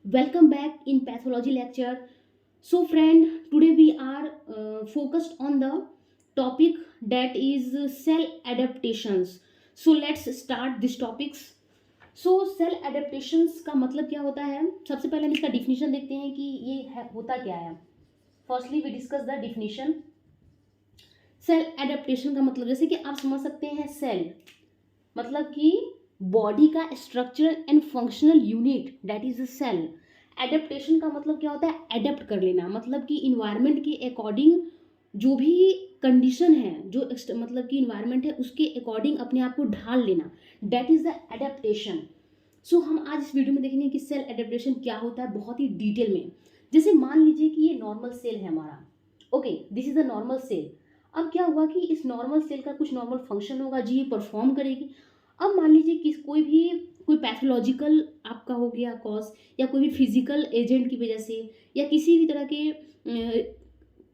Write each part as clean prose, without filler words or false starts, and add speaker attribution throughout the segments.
Speaker 1: Welcome back in pathology lecture. So, friend, today we are focused on the topic that is cell adaptations. So, let's start this topics. So, cell adaptations का मतलब क्या होता है? सबसे पहले हम इसका डिफिनीशन देखते हैं कि ये होता क्या है. Firstly we discuss the definition. Cell adaptation का मतलब जैसे कि आप समझ सकते हैं सेल मतलब कि बॉडी का structure and functional unit that is a cell. Adaptation का मतलब क्या होता है? एडेप्ट कर लेना, मतलब कि इन्वायरमेंट के अकॉर्डिंग जो भी कंडीशन है, जो मतलब कि इन्वायरमेंट है उसके अकॉर्डिंग अपने आप को ढाल लेना, दैट इज द एडेप्टेशन. सो हम आज इस वीडियो में देखेंगे कि सेल एडेप्टेशन क्या होता है बहुत ही डिटेल में. जैसे मान लीजिए कि ये नॉर्मल सेल है हमारा. Okay, this is a normal cell. अब क्या हुआ कि इस नॉर्मल सेल का कुछ नॉर्मल फंक्शन होगा जी, ये परफॉर्म करेगी. अब मान लीजिए कि कोई पैथोलॉजिकल आपका हो गया कॉज, या कोई भी फिजिकल एजेंट की वजह से, या किसी भी तरह के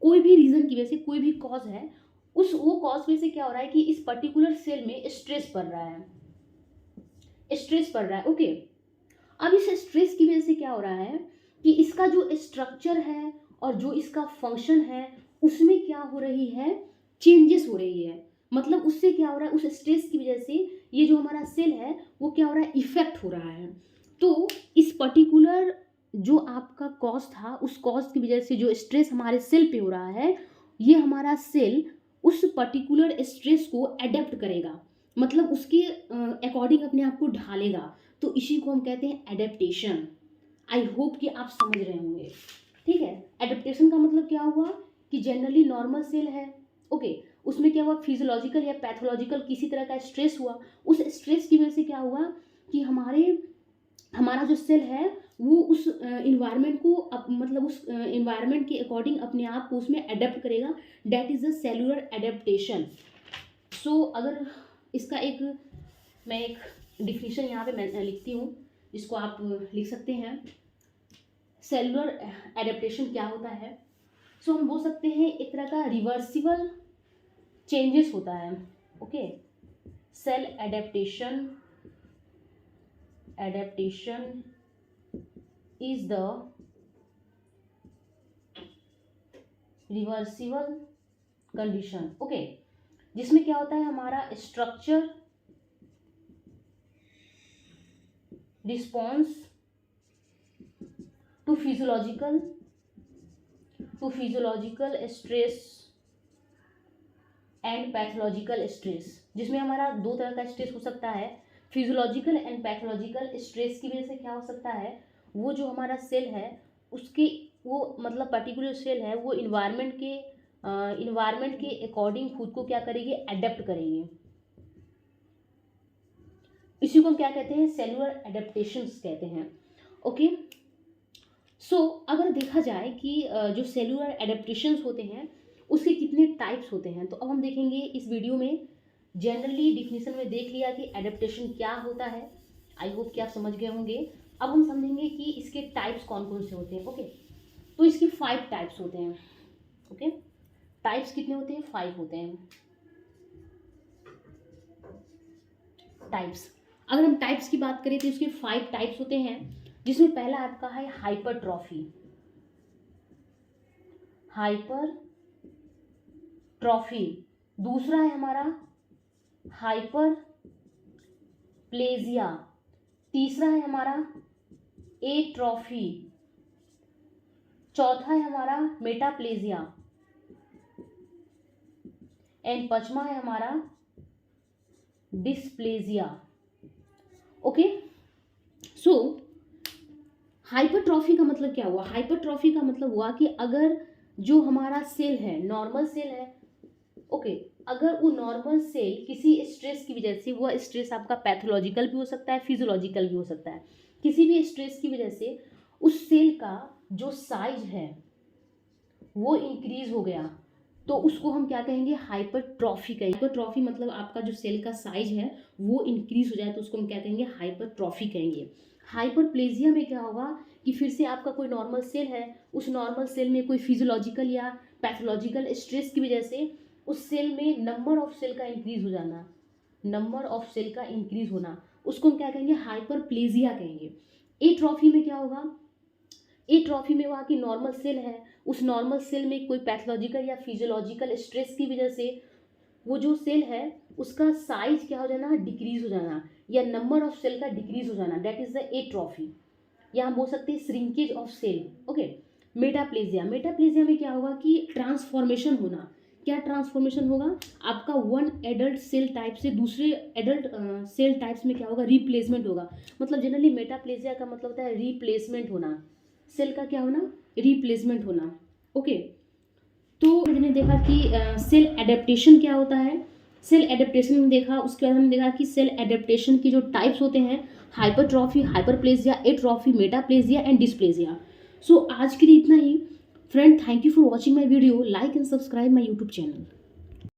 Speaker 1: कोई भी रीज़न की वजह से कोई भी कॉज है, उस वो कॉज में से क्या हो रहा है कि इस पर्टिकुलर सेल में स्ट्रेस पड़ रहा है. स्ट्रेस पड़ रहा है. ओके, अब इस स्ट्रेस की वजह से क्या हो रहा है कि इसका जो स्ट्रक्चर है और जो इसका फंक्शन है उसमें क्या हो रही है, चेंजेस हो रही है. मतलब उससे क्या हो रहा है, उस स्ट्रेस की वजह से ये जो हमारा सेल है वो क्या हो रहा है, इफेक्ट हो रहा है. तो इस पर्टिकुलर जो आपका कॉज था, उस कॉज की वजह से जो स्ट्रेस हमारे सेल पे हो रहा है, ये हमारा सेल उस पर्टिकुलर स्ट्रेस को एडेप्ट करेगा, मतलब उसके अकॉर्डिंग अपने आप को ढालेगा. तो इसी को हम कहते हैं एडेप्टेशन. आई होप कि आप समझ रहे होंगे. ठीक है, एडेप्टेशन का मतलब क्या हुआ कि जनरली नॉर्मल सेल है. ओके, उसमें क्या हुआ, फिजियोलॉजिकल या पैथोलॉजिकल किसी तरह का स्ट्रेस हुआ. उस स्ट्रेस की वजह से क्या हुआ कि हमारा जो सेल है वो उस इन्वायरमेंट को मतलब उस इन्वायरमेंट के अकॉर्डिंग अपने आप को उसमें अडेप्ट करेगा. That is the cellular adaptation. So अगर इसका मैं एक डिफिनीशन यहाँ पे मैं लिखती हूँ, जिसको आप लिख सकते हैं. सेलुलर एडेप्टेशन क्या होता है? सो हम बोल सकते हैं एक तरह का रिवर्सिबल चेंजेस होता है. Okay, cell adaptation is the reversible condition. Okay, जिसमें क्या होता है, हमारा structure response to physiological stress and pathological stress, जिसमें हमारा दो तरह का स्ट्रेस हो सकता है. फिजियोलॉजिकल एंड पैथोलॉजिकल स्ट्रेस की वजह से क्या हो सकता है, वो जो हमारा सेल है उसकी वो मतलब पर्टिकुलर सेल है वो इन्वायरमेंट के अकॉर्डिंग खुद को क्या करेगी, अडेप्ट करेगी. इसी को क्या कहते हैं, सेलुलर एडेप्टेशंस कहते हैं. ओके, सो अगर देखा जाए कि जो सेलुलर एडेप्टेशंस होते हैं उसके कितने टाइप्स होते हैं, तो अब हम देखेंगे इस वीडियो में. जनरली डिफिनीशन में देख लिया कि एडेप्टेशन क्या होता है. आई होप कि आप समझ गए होंगे. अब हम समझेंगे कि इसके टाइप्स कौन कौन से होते हैं. ओके, तो इसके 5 टाइप्स होते हैं. ओके, टाइप्स कितने होते हैं, 5 होते हैं टाइप्स. अगर हम टाइप्स की बात करें तो इसके 5 टाइप्स होते हैं, जिसमें पहला आपका है हाइपरट्रॉफी. दूसरा है हमारा हाइपर प्लेजिया. तीसरा है हमारा एट्रॉफी. चौथा है हमारा मेटाप्लेजिया. एंड पांचवा है हमारा डिस्प्लेजिया. ओके, सो हाइपरट्रॉफी का मतलब क्या हुआ, हाइपरट्रॉफी का मतलब हुआ कि अगर जो हमारा सेल है, नॉर्मल सेल है. ओके, अगर वो नॉर्मल सेल किसी स्ट्रेस की वजह से, वो स्ट्रेस आपका पैथोलॉजिकल भी हो सकता है, फिजियोलॉजिकल भी हो सकता है, किसी भी स्ट्रेस की वजह से उस सेल का जो साइज है वो इंक्रीज हो गया, तो उसको हम क्या कहेंगे, हाइपरट्रॉफी कहेंगे. हाइपरट्रॉफी मतलब आपका जो सेल का साइज है वो इंक्रीज हो जाए तो उसको हम क्या कहेंगे, हाइपरट्रॉफी कहेंगे. हाइपरप्लेजिया में क्या होगा कि फिर से आपका कोई नॉर्मल सेल है, उस नॉर्मल सेल में कोई फिजियोलॉजिकल या पैथोलॉजिकल स्ट्रेस की वजह से उस सेल में नंबर ऑफ सेल का इंक्रीज हो जाना, नंबर ऑफ सेल का इंक्रीज होना, उसको हम क्या कहेंगे, हाइपरप्लेजिया कहेंगे. एट्रॉफी में क्या होगा एट्रॉफी में वहाँ की नॉर्मल सेल है, उस नॉर्मल सेल में कोई पैथोलॉजिकल या फिजियोलॉजिकल स्ट्रेस की वजह से वो जो सेल है उसका साइज क्या हो जाना, डिक्रीज हो जाना, या नंबर ऑफ सेल का डिक्रीज हो जाना, दैट इज द एट्रॉफी, या हम बोल सकते हैं shrinkage of cell. Okay. Metaplasia, metaplasia में क्या होगा कि ट्रांसफॉर्मेशन होना। क्या ट्रांसफॉर्मेशन होगा, आपका वन एडल्ट सेल टाइप से दूसरे एडल्ट सेल टाइप्स में क्या होगा, रिप्लेसमेंट होगा। मतलब जनरली मेटाप्लेजिया का मतलब होता है रिप्लेसमेंट होना, सेल का क्या होना, रिप्लेसमेंट होना। ओके। तो हमने देखा कि सेल एडेप्टेशन क्या होता है, सेल एडेप्टेशन में देखा, उसके बाद हमने देखा कि सेल एडेप्टेशन की जो टाइप्स होते हैं, hypertrophy, hyperplasia, atrophy, metaplasia and dysplasia. So आज के लिए इतना ही friend, thank you for watching my video, like and subscribe my YouTube channel.